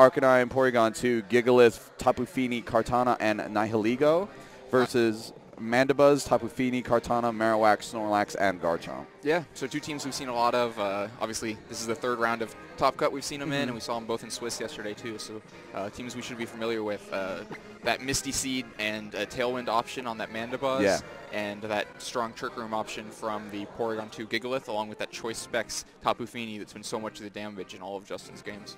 Arcanine, Porygon 2, Gigalith, Tapu Fini, Kartana, and Nihiligo versus Mandibuzz, Tapu Fini, Kartana, Marowak, Snorlax, and Garchomp. Yeah, so 2 teams we've seen a lot of. Obviously, this is the 3rd round of Top Cut we've seen them in, and we saw them both in Swiss yesterday too. So teams we should be familiar with. That Misty Seed and Tailwind option on that Mandibuzz, and that strong Trick Room option from the Porygon 2 Gigalith, along with that Choice Specs Tapu Fini that's been so much of the damage in all of Justin's games.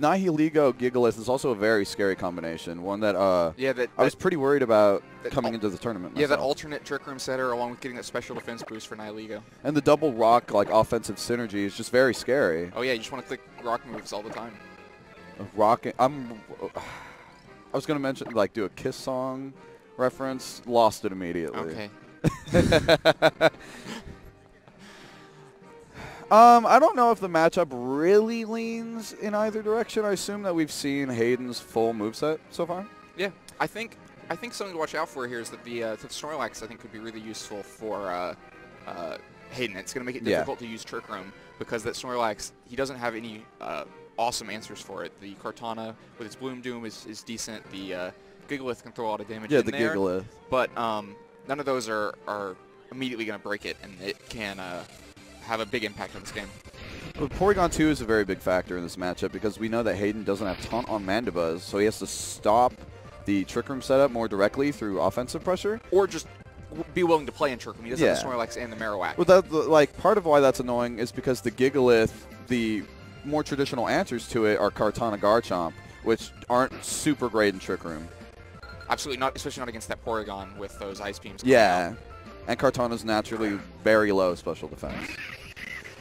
Nihiligo Gigalith is also a very scary combination, one that I was pretty worried about coming into the tournament myself. Yeah, that alternate Trick Room setter along with getting that special defense boost for Nihiligo. And the double rock offensive synergy is just very scary. Oh yeah, you just want to click rock moves all the time. I was going to mention, do a Kiss song reference, lost it immediately. Okay. I don't know if the matchup really leans in either direction. I assume that we've seen Hayden's full moveset so far. Yeah, I think something to watch out for here is that the Snorlax I think could be really useful for Hayden. It's going to make it difficult to use Trick Room because that Snorlax, he doesn't have any awesome answers for it. The Kartana with its Bloom Doom is decent. The Gigalith can throw a lot of damage in there. Yeah, the Gigalith. But none of those are immediately going to break it, and it can have a big impact on this game. Well, Porygon 2 is a very big factor in this matchup because we know that Hayden doesn't have Taunt on Mandibuzz, so he has to stop the Trick Room setup more directly through offensive pressure. Or just be willing to play in Trick Room. He doesn't have the Snorlax and the Marowak. Well, part of why that's annoying is because the Gigalith, the more traditional answers to it are Kartana, Garchomp, which aren't super great in Trick Room. Absolutely not, especially not against that Porygon with those Ice Beams. Yeah. And Kartana's naturally very low special defense.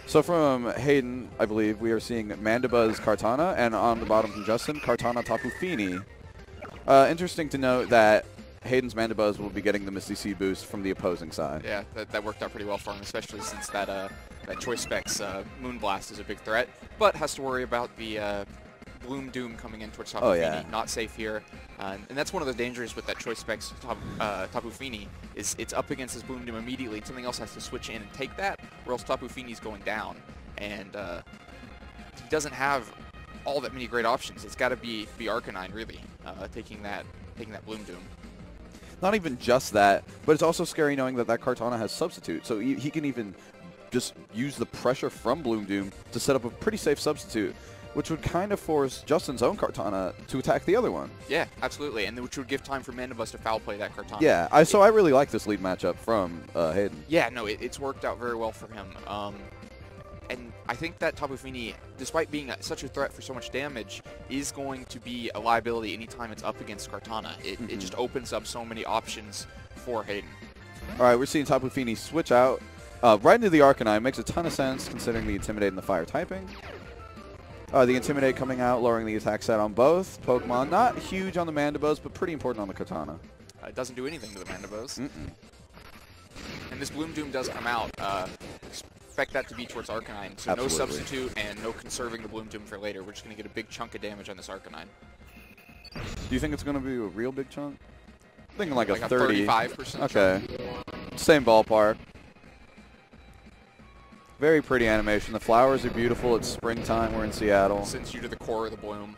So from Hayden, I believe, we are seeing Mandibuzz Kartana, and on the bottom from Justin, Kartana Tapu Fini. Interesting to note that Hayden's Mandibuzz will be getting the Misty Seed boost from the opposing side. Yeah, that worked out pretty well for him, especially since that Choice Specs Moonblast is a big threat, but has to worry about the Bloom Doom coming in towards Tapu Fini. Not safe here. And that's one of the dangers with that Choice Specs Tapu Fini is it's up against his Bloom Doom immediately. Something else has to switch in and take that, or else Tapu Fini's going down. And he doesn't have all that many great options. It's got to be Arcanine, really, taking that Bloom Doom. Not even just that, but it's also scary knowing that Kartana has Substitute. So he can even just use the pressure from Bloom Doom to set up a pretty safe substitute, which would kind of force Justin's own Kartana to attack the other one. Yeah, absolutely, and which would give time for Mandibuzz to foul play that Kartana. Yeah, so I really like this lead matchup from Hayden. Yeah, no, it's worked out very well for him. And I think that Tapu Fini, despite being such a threat for so much damage, is going to be a liability anytime it's up against Kartana. It just opens up so many options for Hayden. All right, we're seeing Tapu Fini switch out right into the Arcanine. Makes a ton of sense considering the Intimidate and the Fire typing. The Intimidate coming out, lowering the attack set on both Pokemon. Not huge on the Mandibuzz, but pretty important on the Kartana. It doesn't do anything to the Mandibuzz. And this Bloom Doom does come out. Expect that to be towards Arcanine. So no substitute and no conserving the Bloom Doom for later. We're just going to get a big chunk of damage on this Arcanine. Do you think it's going to be a real big chunk? I'm thinking like a 35%. Okay. Same ballpark. Very pretty animation. The flowers are beautiful. It's springtime. We're in Seattle. Sends you to the core of the bloom.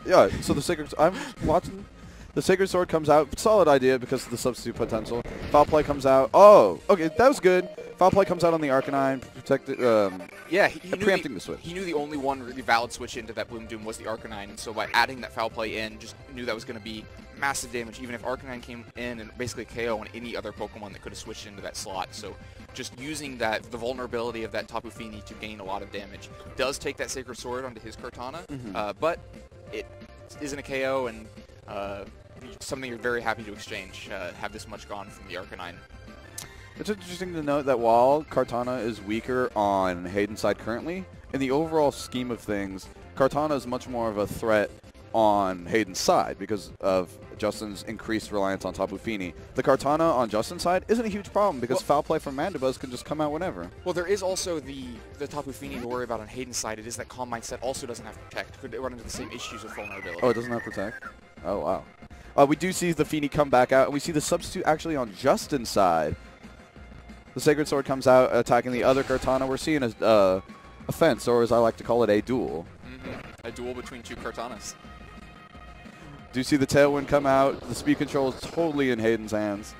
Yeah, so the Sacred... I'm watching... The Sacred Sword comes out. Solid idea because of the substitute potential. Foul Play comes out. Oh, okay, that was good. Foul Play comes out on the Arcanine. Protected. Yeah, he preempting the switch. He knew the only one really valid switch into that Bloom Doom was the Arcanine, and so by adding that Foul Play in, just knew that was going to be massive damage, even if Arcanine came in and basically KO on any other Pokemon that could have switched into that slot. So just using the vulnerability of that Tapu Fini to gain a lot of damage. Does take that Sacred Sword onto his Kartana, but it isn't a KO, and something you're very happy to exchange, have this much gone from the Arcanine. It's interesting to note that while Kartana is weaker on Hayden's side currently, in the overall scheme of things, Kartana is much more of a threat on Hayden's side because of Justin's increased reliance on Tapu Fini. The Kartana on Justin's side isn't a huge problem because Foul Play from Mandibuzz can just come out whenever. Well, there is also the Tapu Fini to worry about on Hayden's side. It is that Calm Mindset also doesn't have Protect. Could run into the same issues with vulnerability. Oh, it doesn't have Protect? Oh, wow. We do see the Fini come back out, and we see the substitute actually on Justin's side. The Sacred Sword comes out, attacking the other Kartana. We're seeing a fence, or as I like to call it, a duel. A duel between two Kartanas. Do you see the Tailwind come out? The speed control is totally in Hayden's hands.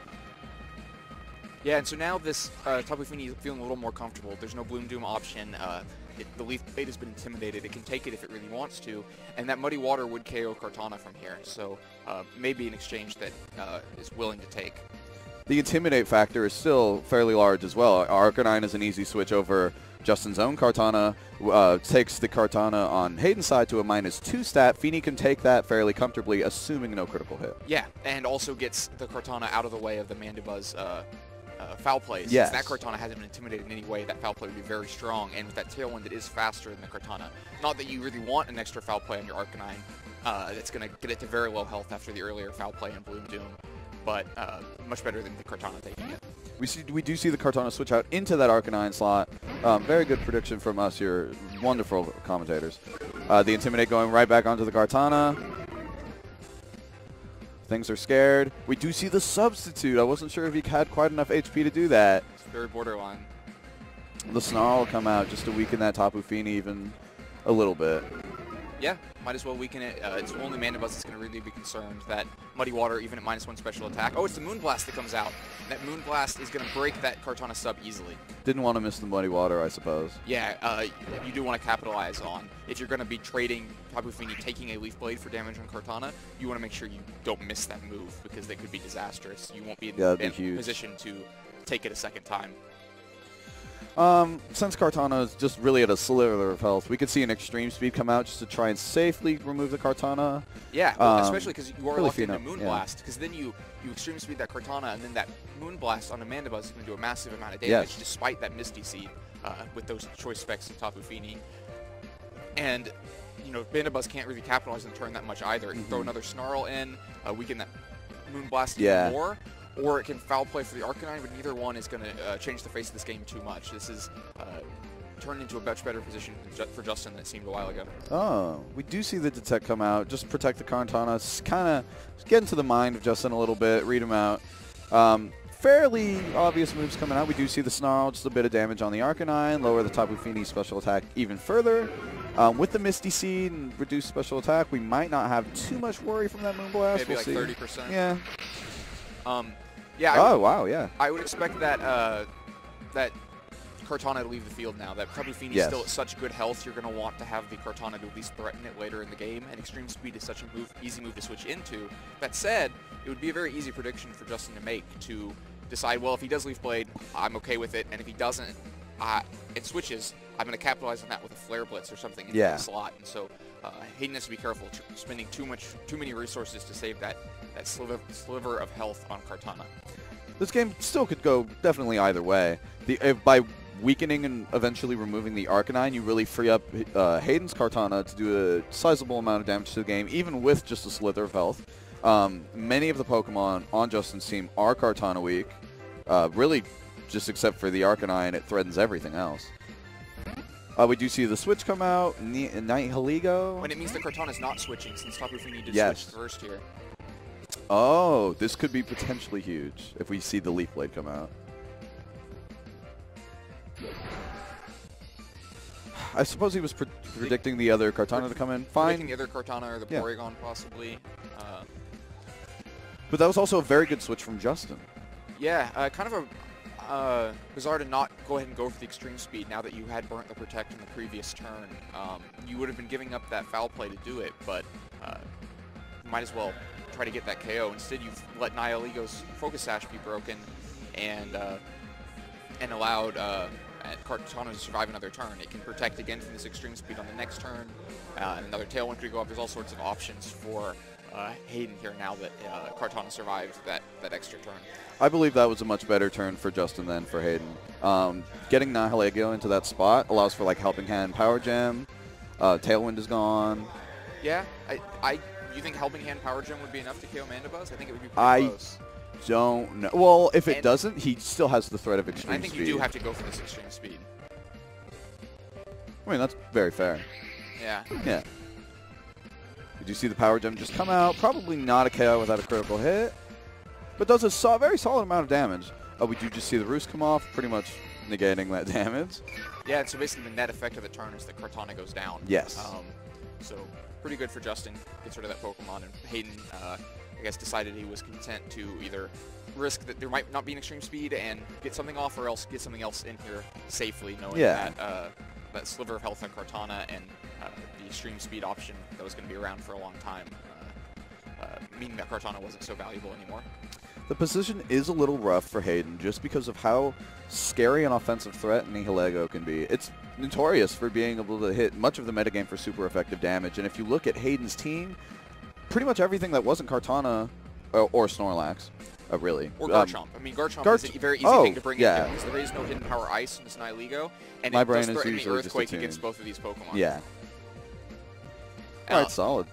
Yeah, and so now this Tapu Fini is feeling a little more comfortable. There's no Bloom Doom option. The Leaf Blade has been intimidated. It can take it if it really wants to, and that Muddy Water would KO Kartana from here. So maybe an exchange that is willing to take. The Intimidate factor is still fairly large as well. Arcanine is an easy switch over Justin's own Kartana. Takes the Kartana on Hayden's side to a -2 stat. Fini can take that fairly comfortably, assuming no critical hit. Yeah, and also gets the Kartana out of the way of the Mandibuzz foul plays. Yes. Since that Kartana hasn't been intimidated in any way, that foul play would be very strong, and with that Tailwind, it is faster than the Kartana. Not that you really want an extra foul play on your Arcanine. That's going to get it to very low health after the earlier foul play in Bloom Doom, but much better than the Kartana taking it. We do see the Kartana switch out into that Arcanine slot. Very good prediction from us, your wonderful commentators. The Intimidate going right back onto the Kartana. Things are scared. We do see the Substitute. I wasn't sure if he had quite enough HP to do that. It's very borderline. The Snarl will come out just to weaken that Tapu Fini even a little bit. Yeah, might as well weaken it. It's only Mandibuzz that's going to really be concerned. That Muddy Water, even at -1 special attack. Oh, it's the Moonblast that comes out. That Moonblast is going to break that Kartana sub easily. Didn't want to miss the Muddy Water, I suppose. Yeah, you do want to capitalize on. If you're going to be trading Tapu Fini taking a Leaf Blade for damage on Kartana, you want to make sure you don't miss that move, because they could be disastrous. You won't be in position to take it a second time. Since Kartana is just really at a sliver of health, we could see an Extreme Speed come out just to try and safely remove the Kartana. Yeah, well, especially because you are really locked into Moonblast, because then you Extreme Speed that Kartana, and then that Moonblast on a Mandibuzz is going to do a massive amount of damage, despite that Misty Seed with those choice specs of Tapu Fini. And, you know, Mandibuzz can't really capitalize on the turn that much either. It can throw another Snarl in, weaken that Moonblast even more, or it can foul play for the Arcanine, but neither one is going to change the face of this game too much. This is turned into a much better position for Justin than it seemed a while ago. Oh, we do see the Detect come out. Just protect the Kartana. Kind of get into the mind of Justin a little bit, read him out. Fairly obvious moves coming out. We do see the Snarl, just a bit of damage on the Arcanine, lower the Tapu Fini special attack even further. With the Misty Seed and reduced special attack, we might not have too much worry from that Moonblast. Maybe we'll like see. 30%. Yeah. Yeah. Wow, yeah. I would expect that that Kartana to leave the field now. That Tapu Fini is still at such good health, you're going to want to have the Kartana to at least threaten it later in the game, and Extreme Speed is such a easy move to switch into. That said, it would be a very easy prediction for Justin to make, to decide, well, if he does Leaf Blade, I'm okay with it, and if he doesn't, it switches, I'm going to capitalize on that with a Flare Blitz or something in the slot. And so Hayden has to be careful, spending too many resources to save that sliver of health on Kartana. This game still could go definitely either way. By weakening and eventually removing the Arcanine, you really free up Hayden's Kartana to do a sizable amount of damage to the game, even with just a slither of health. Many of the Pokemon on Justin's team are Kartana weak. Really, just except for the Arcanine, it threatens everything else. We do see the switch come out, Nihiligo. When it means the Kartana is not switching, since Tapu Fini did switch first here. Oh, this could be potentially huge if we see the Leaf Blade come out. I suppose he was predicting the other Kartana to come in. Fine. Predicting the other Kartana or the Porygon possibly. But that was also a very good switch from Justin. Yeah, kind of a bizarre to not go ahead and go for the Extreme Speed now that you had burnt the Protect in the previous turn. You would have been giving up that foul play to do it, but might as well try to get that KO. Instead, you've let Nihiligo's Focus Sash be broken and allowed Kartana to survive another turn. It can protect again from this Extreme Speed on the next turn, and another Tailwind could go up. There's all sorts of options for Hayden here now that Kartana survived that extra turn. I believe that was a much better turn for Justin than for Hayden. Getting Nihiligo into that spot allows for like Helping Hand, Power Gem. Tailwind is gone. Yeah, you think Helping Hand, Power Gem would be enough to KO Mandibuzz? I think it would be pretty close. Don't know. Well, if it doesn't, he still has the threat of Extreme Speed. I think you do have to go for this Extreme Speed. I mean, that's very fair. Yeah. Yeah. Did you see the Power Gem just come out? Probably not a KO without a critical hit, but does a very solid amount of damage. We do just see the roost come off, pretty much negating that damage. Yeah, and so basically the net effect of the turn is that Kartana goes down. Yes. So pretty good for Justin. Gets rid of that Pokemon, and Hayden, I guess, decided he was content to either risk that there might not be an extreme speed and get something off, or else get something else in here safely, knowing that that sliver of health on Kartana and the extreme speed option that was going to be around for a long time, meaning that Kartana wasn't so valuable anymore. The position is a little rough for Hayden just because of how scary an offensive threat Nihilego can be. It's notorious for being able to hit much of the metagame for super effective damage, and if you look at Hayden's team, pretty much everything that wasn't Kartana or Snorlax, really. Or Garchomp. I mean, Garchomp is a very easy thing to bring in here because there is no hidden power ice in this Nihilego, and my it brain does is threaten the usually Earthquake just against both of these Pokemon. Yeah. All right, solid.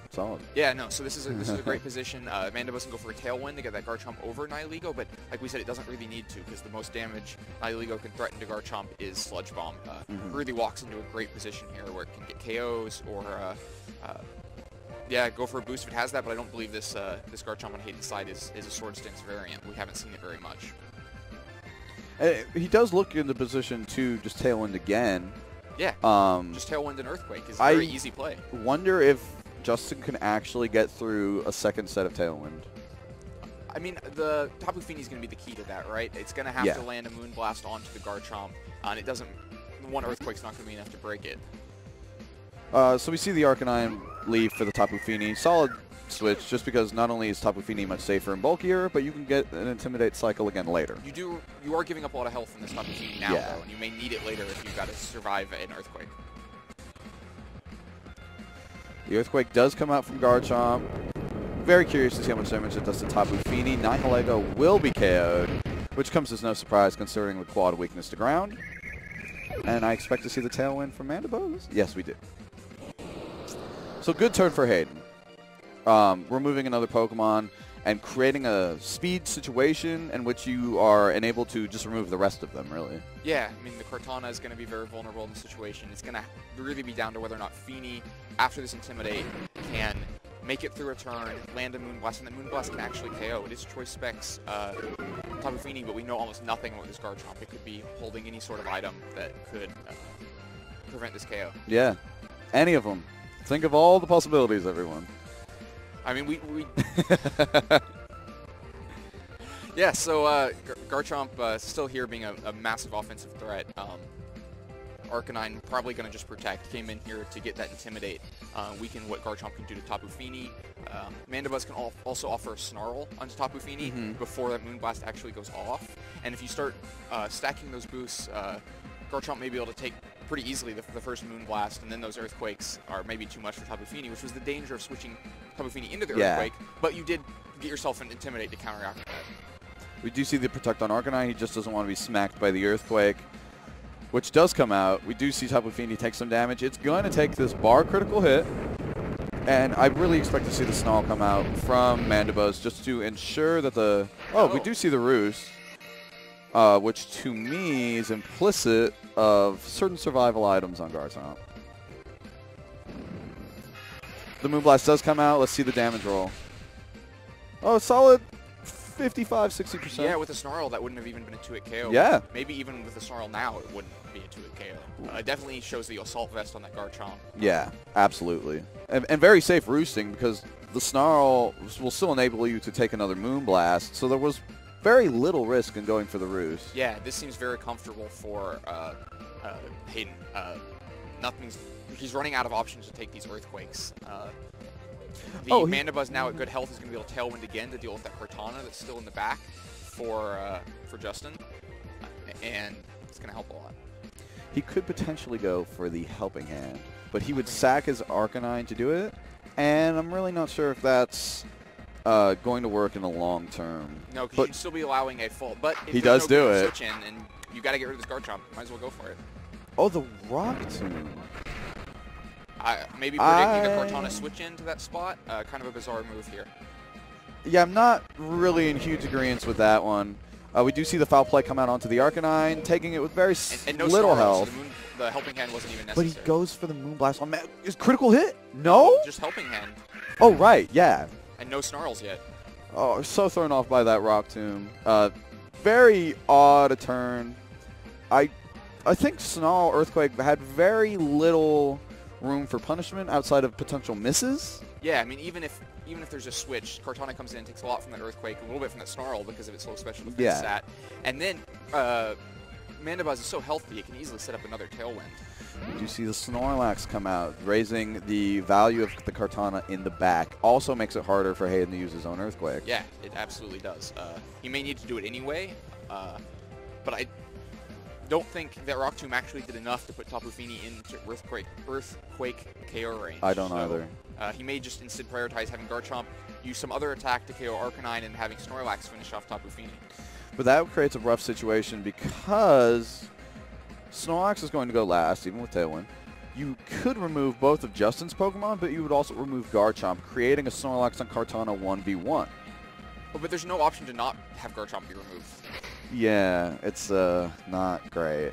Yeah, no, so this is a great position. Mandibus can go for a Tailwind to get that Garchomp over Nihilego, but like we said, it doesn't really need to because the most damage Nihilego can threaten to Garchomp is Sludge Bomb. Really walks into a great position here where it can get KOs or, yeah, go for a boost if it has that, but I don't believe this this Garchomp on Hayden's side is a Sword Stance variant. We haven't seen it very much. He does look in the position to just Tailwind again. Yeah, just Tailwind and Earthquake is a very easy play. Wonder if Justin can actually get through a second set of Tailwind. I mean, the Tapu Fini is going to be the key to that, right? It's going to have to land a Moonblast onto the Garchomp, and it doesn't. One Earthquake's not going to be enough to break it. So we see the Arcanine leave for the Tapu Fini. Solid switch, just because not only is Tapu Fini much safer and bulkier, but you can get an Intimidate cycle again later. You are giving up a lot of health in this Tapu Fini now, though, and you may need it later if you've got to survive an Earthquake. The Earthquake does come out from Garchomp. Very curious to see how much damage it does to Tapu Fini. Nihilego will be KO'd, which comes as no surprise considering the quad weakness to ground. And I expect to see the Tailwind from Mandibus. Yes, we did. So good turn for Hayden. Removing another Pokemon and creating a speed situation in which you are enabled to just remove the rest of them, really. Yeah, I mean, the Kartana is going to be very vulnerable in this situation. It's going to really be down to whether or not Fini, after this Intimidate, can make it through a turn, land a Moonblast, and that Moonblast can actually KO. It is Choice Specs Tapu Fini, but we know almost nothing about this Garchomp. It could be holding any sort of item that could prevent this KO. Yeah, any of them. Think of all the possibilities, everyone. I mean, we yeah, so Garchomp still here being a massive offensive threat. Arcanine probably going to just protect. Came in here to get that Intimidate. Weaken what Garchomp can do to Tapu Fini. Mandibus can also offer a Snarl onto Tapu Fini before that Moonblast actually goes off. And if you start stacking those boosts, Garchomp may be able to take pretty easily the first Moonblast, and then those Earthquakes are maybe too much for Tapu Fini, which was the danger of switching Tapu Fini into the Earthquake, but you did get yourself an Intimidate to counteract that. We do see the Protect on Arcanine. He just doesn't want to be smacked by the Earthquake, which does come out. We do see Tapu Fini take some damage. It's going to take this bar critical hit, and I really expect to see the Snarl come out from Mandibus just to ensure that the... Oh, we do see the Roost, which to me is implicit of certain survival items on Garchomp. The Moonblast does come out. Let's see the damage roll. Oh, solid 55, 60%. Yeah, with a Snarl, that wouldn't have even been a 2-hit KO. Yeah. Maybe even with a Snarl now, it wouldn't be a 2-hit KO. It definitely shows the Assault Vest on that Garchomp. Yeah, absolutely. And very safe roosting because the Snarl will still enable you to take another Moonblast, so there was very little risk in going for the roost. Yeah, this seems very comfortable for Hayden. He's running out of options to take these Earthquakes. Mandibus now at good health is going to be able to Tailwind again to deal with that Kartana that's still in the back for Justin, and it's going to help a lot. He could potentially go for the Helping Hand, but he would sack his Arcanine to do it, and I'm really not sure if that's going to work in the long term. No, because you'd still be allowing a full. But if he does do it. Switch in, and you got to get rid of this Garchomp. Might as well go for it. Oh, the Rock Tomb. Maybe predicting the Kartana switch into that spot. Kind of a bizarre move here. Yeah, I'm not really in huge agreement with that one. We do see the Foul Play come out onto the Arcanine, taking it with very no little Snarl, health. So the Helping Hand wasn't even necessary. But he goes for the Moonblast on is critical hit? No? Just Helping Hand. Oh, right, yeah. And no Snarls yet. Oh, so thrown off by that Rock Tomb. very odd a turn. I think Snarl Earthquake had very little room for punishment outside of potential misses. Yeah, I mean, even if there's a switch, Kartana comes in and takes a lot from that Earthquake, a little bit from that Snarl because of its low special defense stat. And then Mandibuzz is so healthy, it can easily set up another Tailwind. You see the Snorlax come out, raising the value of the Kartana in the back. Also makes it harder for Hayden to use his own Earthquake. Yeah, it absolutely does. He may need to do it anyway, but I don't think that Rock Tomb actually did enough to put Tapu Fini into Earthquake KO range. I don't either. He may just instead prioritize having Garchomp use some other attack to KO Arcanine and having Snorlax finish off Tapu Fini. But that creates a rough situation because Snorlax is going to go last, even with Tailwind. You could remove both of Justin's Pokemon, but you would also remove Garchomp, creating a Snorlax on Kartana 1v1. Oh, but there's no option to not have Garchomp be removed. Yeah, it's not great.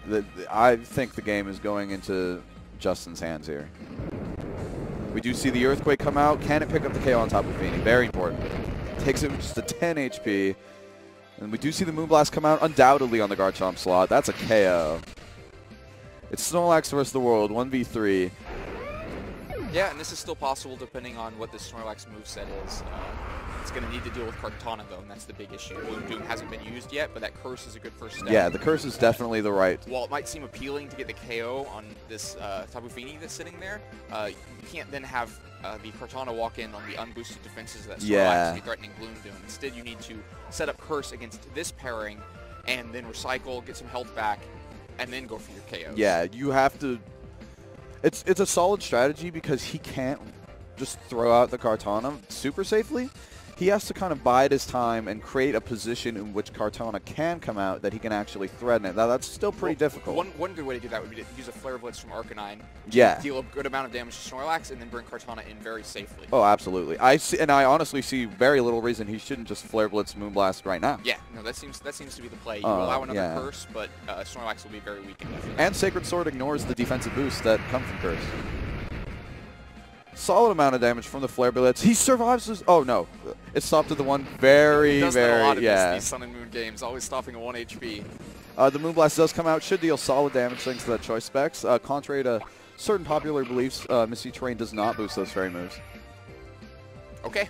I think the game is going into Justin's hands here. We do see the Earthquake come out. Can it pick up the KO on Tapu Fini? Very important. Takes him just a 10 HP. And we do see the Moonblast come out undoubtedly on the Garchomp slot. That's a KO. It's Snorlax versus the world, 1v3. Yeah, and this is still possible depending on what the Snorlax moveset is. It's going to need to deal with Kartana, though, and that's the big issue. Bloom Doom hasn't been used yet, but that Curse is a good first step. Yeah, the Curse is definitely the right. While it might seem appealing to get the KO on this Tapu Fini that's sitting there, you can't then have the Kartana walk in on the unboosted defenses that Snorlax to be threatening Bloom Doom. Instead, you need to set up Curse against this pairing and then recycle, get some health back, and then go for your KOs. Yeah, you have to. It's a solid strategy because he can't just throw out the Kartana super safely. He has to kind of bide his time and create a position in which Kartana can come out that he can actually threaten it. Now, that's still pretty difficult. One good way to do that would be to use a Flare Blitz from Arcanine. Deal a good amount of damage to Snorlax and then bring Kartana in very safely. Oh, absolutely. I honestly see very little reason he shouldn't just Flare Blitz Moonblast right now. Yeah, no, that seems to be the play. You allow another Curse, but Snorlax will be very weak after that. And Sacred Sword ignores the defensive boosts that come from Curse. Solid amount of damage from the Flare Blitz. He survives this. Oh, no. It stopped at the one. Very, does very, that a lot in these Sun and Moon games, always stopping at 1 HP. The Moonblast does come out. Should deal solid damage thanks to that choice specs. Contrary to certain popular beliefs, Misty Terrain does not boost those fairy moves. Okay.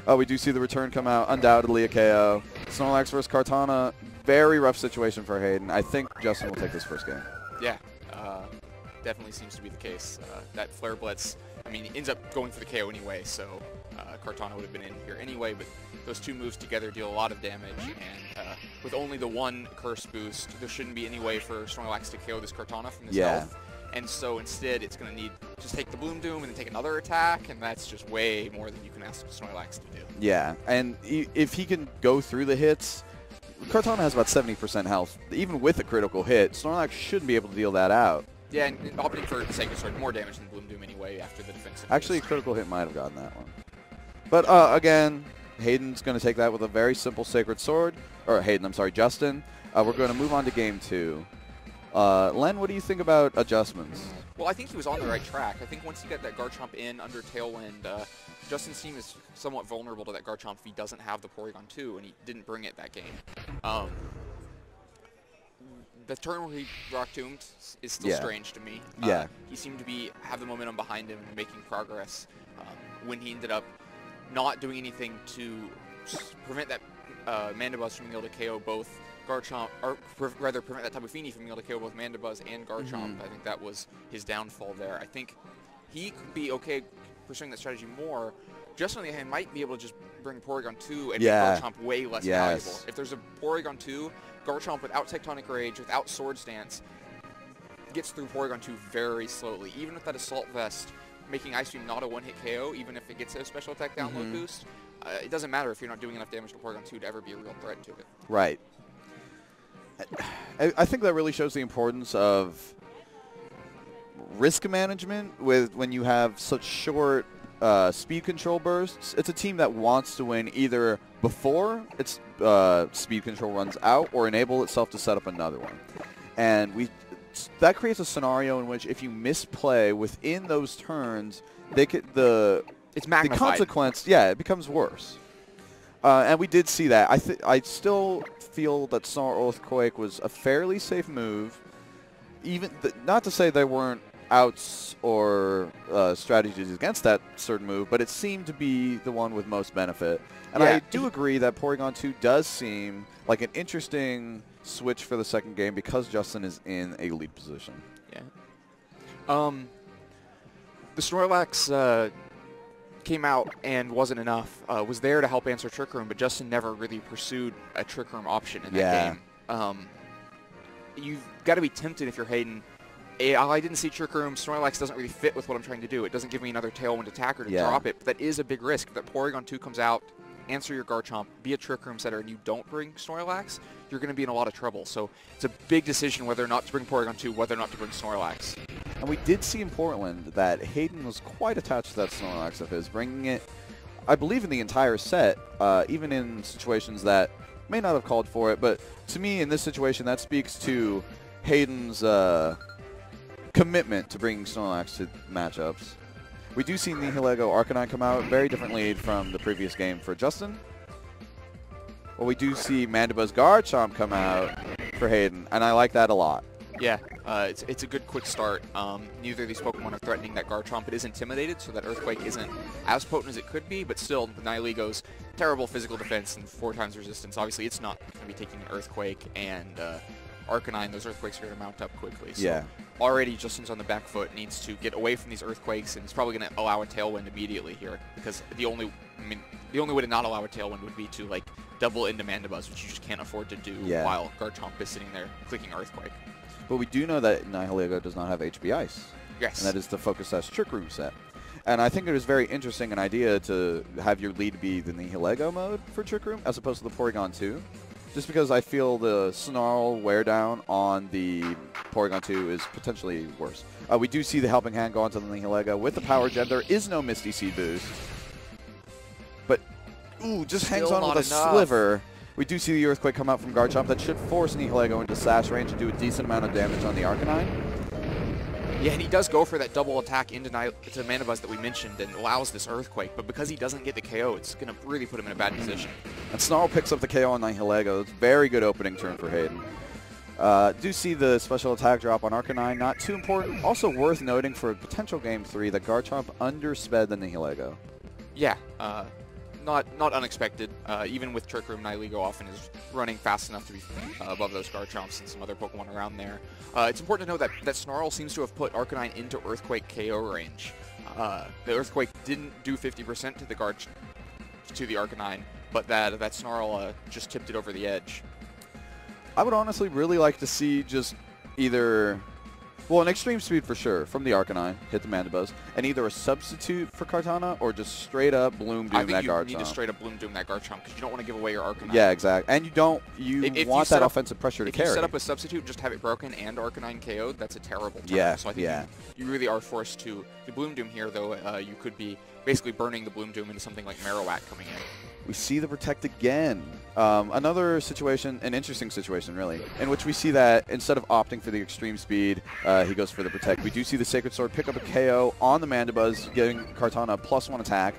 We do see the return come out. Undoubtedly a KO. Snorlax versus Kartana. Very rough situation for Hayden. I think Justin will take this first game. Yeah. Definitely seems to be the case. That Flare Blitz, I mean, ends up going for the KO anyway, so Kartana would have been in here anyway, but those two moves together deal a lot of damage, and with only the one Curse boost, there shouldn't be any way for Snorlax to KO this Kartana from this health. And so instead, it's going to need just take the Bloom Doom and then take another attack, and that's just way more than you can ask Snorlax to do. Yeah, and if he can go through the hits, Kartana has about 70% health. Even with a critical hit, Snorlax shouldn't be able to deal that out. Yeah, and opting for Sacred Sword, more damage than Bloom Doom anyway after the defensive. Actually, a critical hit might have gotten that one. But again, Hayden's going to take that with a very simple Sacred Sword. Or Hayden, I'm sorry, Justin. We're going to move on to game 2. Len, what do you think about adjustments? Well, I think he was on the right track. I think once he got that Garchomp in under Tailwind, Justin's team is somewhat vulnerable to that Garchomp if he doesn't have the Porygon 2, and he didn't bring it that game. The turn where he Rock Tombed is still strange to me. He seemed to have the momentum behind him and making progress when he ended up not doing anything to prevent that Mandibuzz from being able to KO both Garchomp, or rather prevent that Tapu Fini from being able to KO both Mandibuzz and Garchomp. I think that was his downfall there. I think he could be okay pursuing that strategy more. Justin, on the other hand, might be able to just bring Porygon 2 and make Garchomp way less valuable. If there's a Porygon 2, Garchomp without Tectonic Rage, without Swords Dance, gets through Porygon 2 very slowly. Even with that Assault Vest, making Ice Beam not a one-hit KO, even if it gets a special attack download boost, it doesn't matter if you're not doing enough damage to Porygon 2 to ever be a real threat to it. Right. I think that really shows the importance of risk management when you have such short speed control bursts. It's a team that wants to win either before its speed control runs out or enable itself to set up another one. And that creates a scenario in which if you misplay within those turns, it's magnified. The consequence, it becomes worse. And we did see that. I still feel that Snarl Earthquake was a fairly safe move. Even not to say there weren't outs or strategies against that certain move, but it seemed to be the one with most benefit. And I do agree that Porygon 2 does seem like an interesting switch for the second game because Justin is in a lead position. Yeah. The Snorlax came out and wasn't enough. Was there to help answer Trick Room, but Justin never really pursued a Trick Room option in that game. You've got to be tempted if you're Hayden. I didn't see Trick Room. Snorlax doesn't really fit with what I'm trying to do. It doesn't give me another Tailwind attacker to drop it. But that is a big risk. If that Porygon 2 comes out, answer your Garchomp, be a Trick Room setter, and you don't bring Snorlax, you're going to be in a lot of trouble. So it's a big decision whether or not to bring Porygon 2, whether or not to bring Snorlax. And we did see in Portland that Hayden was quite attached to that Snorlax of his, bringing it, I believe, in the entire set, even in situations that may not have called for it. But to me, in this situation, that speaks to Hayden's commitment to bringing Snorlax to matchups. We do see Nihilego Arcanine come out, very different lead from the previous game for Justin. Well, we do see Mandibuzz Garchomp come out for Hayden, and I like that a lot. Yeah, it's a good quick start. Neither of these Pokemon are threatening that Garchomp. It is intimidated, so that Earthquake isn't as potent as it could be, but still, Nihilego's terrible physical defense and 4 times resistance. Obviously, it's not going to be taking an Earthquake, and Arcanine, those Earthquakes are going to mount up quickly. So already Justin's on the back foot, needs to get away from these Earthquakes, and he's probably going to allow a Tailwind immediately here, because the only way to not allow a Tailwind would be to like double into Mandibuzz, which you just can't afford to do while Garchomp is sitting there clicking Earthquake. But we do know that Nihilego does not have HB Ice. Yes. And that is the Focus Sash Trick Room set. And I think it is very interesting an idea to have your lead be the Nihilego mode for Trick Room as opposed to the Porygon 2. Just because I feel the Snarl wear down on the Porygon 2 is potentially worse. We do see the Helping Hand go onto the Nihilego with the Power Gem. There is no Misty Seed boost. But, ooh, just hangs on with a sliver. We do see the Earthquake come out from Garchomp. That should force Nihilego into Sash range and do a decent amount of damage on the Arcanine. Yeah, and he does go for that double attack into Mandibuzz that we mentioned and allows this Earthquake, but because he doesn't get the KO, it's going to really put him in a bad position. And Snarl picks up the KO on Nihilego. It's a very good opening turn for Hayden. Do see the special attack drop on Arcanine. Not too important. Also worth noting for a potential Game 3 that Garchomp undersped the Nihilego. Yeah, not unexpected. Even with Trick Room, Nihilego often is running fast enough to be above those Garchomps and some other Pokemon around there. It's important to know that Snarl seems to have put Arcanine into Earthquake KO range. The Earthquake didn't do 50% to the Arcanine, but that Snarl just tipped it over the edge. I would honestly really like to see just either... Well, an Extreme Speed for sure from the Arcanine, hit the Mandibuzz, and either a substitute for Kartana or just straight up Bloom Doom that Garchomp. I think you need to straight up Bloom Doom that Garchomp because you don't want to give away your Arcanine. Yeah, exactly. And you want that offensive pressure to carry. If you set up a substitute and just have it broken and Arcanine KO'd, that's a terrible turn. Yeah, so I think you really are forced to Bloom Doom here, though you could be basically burning the Bloom Doom into something like Marowak coming in. We see the Protect again. Another situation, an interesting situation really, in which we see that instead of opting for the Extreme Speed, he goes for the Protect. We do see the Sacred Sword pick up a KO on the Mandibuzz, giving Kartana +1 attack,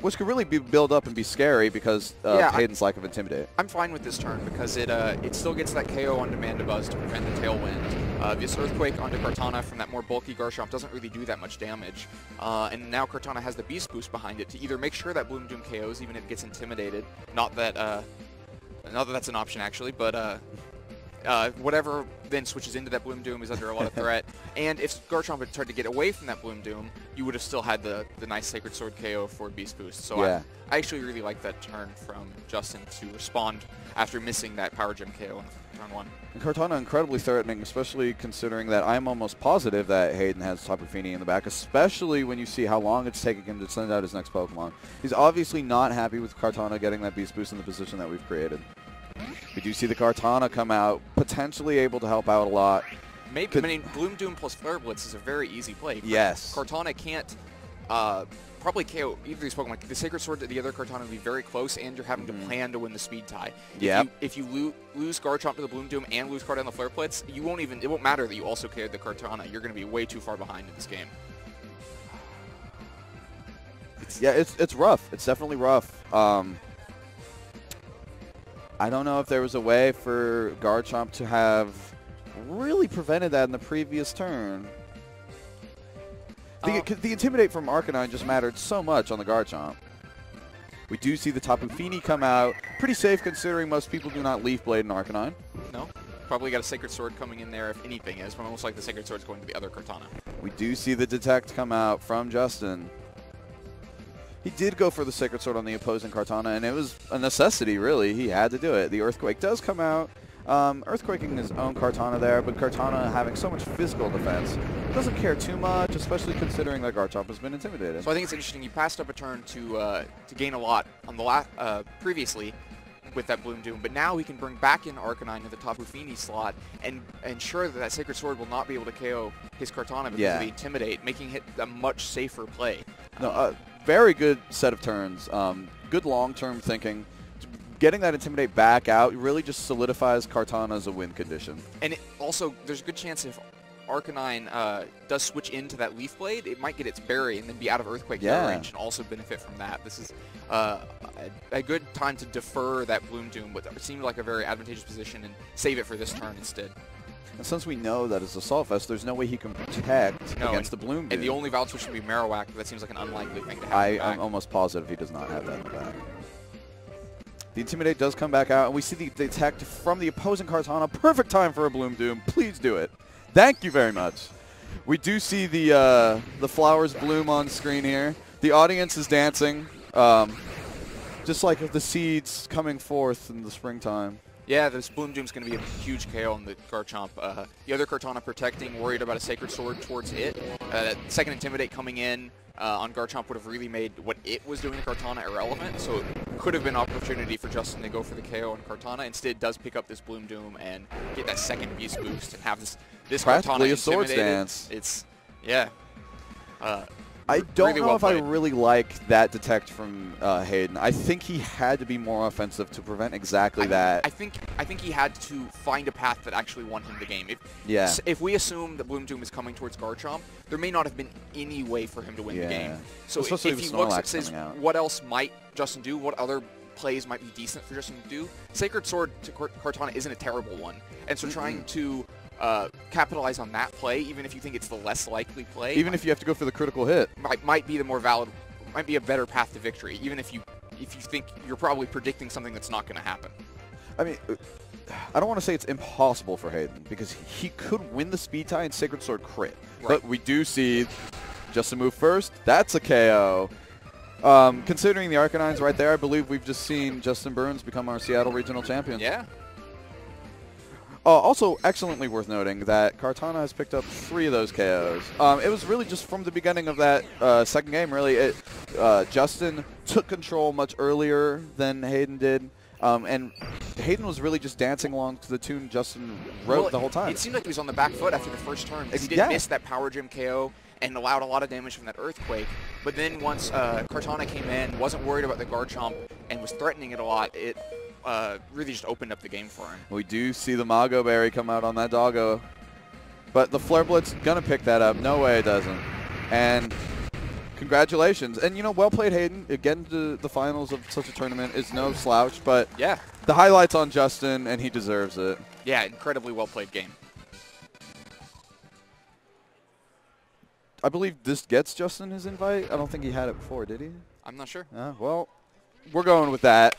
which could really build up and be scary because of Hayden's lack of Intimidate. I'm fine with this turn because it still gets that KO onto Mandibuzz to prevent the Tailwind. This Earthquake onto Kartana from that more bulky Garchomp doesn't really do that much damage. And now Kartana has the Beast Boost behind it to either make sure that Bloom Doom KOs even if it gets intimidated. Not that that's an option actually, but whatever then switches into that Bloom Doom is under a lot of threat. And if Garchomp had tried to get away from that Bloom Doom, you would have still had the nice Sacred Sword KO for Beast Boost. So I actually really like that turn from Justin to respond after missing that Power Gem KO in turn 1. And Kartana incredibly threatening, especially considering that I'm almost positive that Hayden has Tapu Fini in the back, especially when you see how long it's taking him to send out his next Pokemon. He's obviously not happy with Kartana getting that Beast Boost in the position that we've created. We do see the Kartana come out, potentially able to help out a lot. Maybe, I mean, Bloom Doom plus Flare Blitz is a very easy play. Yes. Kartana can't probably KO either of these Pokemon. The Sacred Sword to the other Kartana would be very close, and you're having to plan to win the speed tie. If you lose Garchomp to the Bloom Doom and lose Kartana to the Flare Blitz, it won't matter that you also KO'd the Kartana. You're going to be way too far behind in this game. It's rough. It's definitely rough. I don't know if there was a way for Garchomp to have really prevented that in the previous turn. The Intimidate from Arcanine just mattered so much on the Garchomp. We do see the Tapu Fini come out. Pretty safe considering most people do not Leaf Blade in Arcanine. No. Probably got a Sacred Sword coming in there if anything is, but almost like the Sacred Sword's going to the other Kartana. We do see the Detect come out from Justin. He did go for the Sacred Sword on the opposing Kartana, and it was a necessity, really. He had to do it. The Earthquake does come out. Earthquaking his own Kartana there, but Kartana having so much physical defense doesn't care too much, especially considering that Garchomp has been intimidated. So I think it's interesting. You passed up a turn to gain a lot on the previously with that Bloom Doom, but now we can bring back in Arcanine to the Tapu Fini slot and ensure that that Sacred Sword will not be able to KO his Kartana because of the Intimidate, making it a much safer play. No, very good set of turns. Good long-term thinking. Getting that Intimidate back out really just solidifies Kartana as a win condition. And also, there's a good chance if Arcanine does switch into that Leaf Blade, it might get its Berry and then be out of Earthquake range and also benefit from that. This is a good time to defer that Bloom Doom, but it seemed like a very advantageous position, and save it for this turn instead. And since we know that it's Assault Vest, there's no way he can protect against the Bloom Doom. And the only Valid Switch would be Marowak, but that seems like an unlikely thing to have. I'm almost positive he does not have that in the back. The Intimidate does come back out, and we see the Detect from the opposing Kartana. Perfect time for a Bloom Doom. Please do it. Thank you very much. We do see the flowers bloom on screen here. The audience is dancing, just like the seeds coming forth in the springtime. Yeah, this Bloom Doom's going to be a huge KO on the Garchomp. The other Kartana protecting, worried about a Sacred Sword towards it. That second Intimidate coming in on Garchomp would have really made what it was doing to Kartana irrelevant, so it could have been an opportunity for Justin to go for the KO on Kartana. Instead, does pick up this Bloom Doom and get that second Beast Boost and have this practically Kartana a Swords Dance. It's, yeah. I don't know if I really like that Detect from Hayden. I think he had to be more offensive to prevent exactly that. I think he had to find a path that actually won him the game. If we assume that Bloom Doom is coming towards Garchomp, there may not have been any way for him to win the game. So if he looks and says, what else might Justin do? What other plays might be decent for Justin to do? Sacred Sword to Kartana isn't a terrible one. And so trying to capitalize on that play, even if you think it's the less likely play. Even if you have to go for the critical hit. Might be the more valid, might be a better path to victory, even if you think you're probably predicting something that's not going to happen. I mean, I don't want to say it's impossible for Hayden, because he could win the speed tie and Sacred Sword crit. Right. But we do see Justin move first. That's a KO. Considering the Arcanine's right there, I believe we've just seen Justin Burns become our Seattle Regional Champion. Yeah. Also, excellently worth noting that Kartana has picked up 3 of those KOs. It was really just from the beginning of that second game, really. Justin took control much earlier than Hayden did, and Hayden was really just dancing along to the tune Justin wrote the whole time. It seemed like he was on the back foot after the first turn, because he did miss that Power Gem KO and allowed a lot of damage from that Earthquake. But then once Kartana came in, wasn't worried about the Garchomp, and was threatening it a lot, it really just opened up the game for him. We do see the Mago Berry come out on that doggo. But the Flare Blitz going to pick that up. No way it doesn't. And congratulations. And, you know, well played, Hayden. Getting to the finals of such a tournament is no slouch. But yeah, the highlight's on Justin, and he deserves it. Yeah, incredibly well played game. I believe this gets Justin his invite. I don't think he had it before, did he? I'm not sure. Well, we're going with that.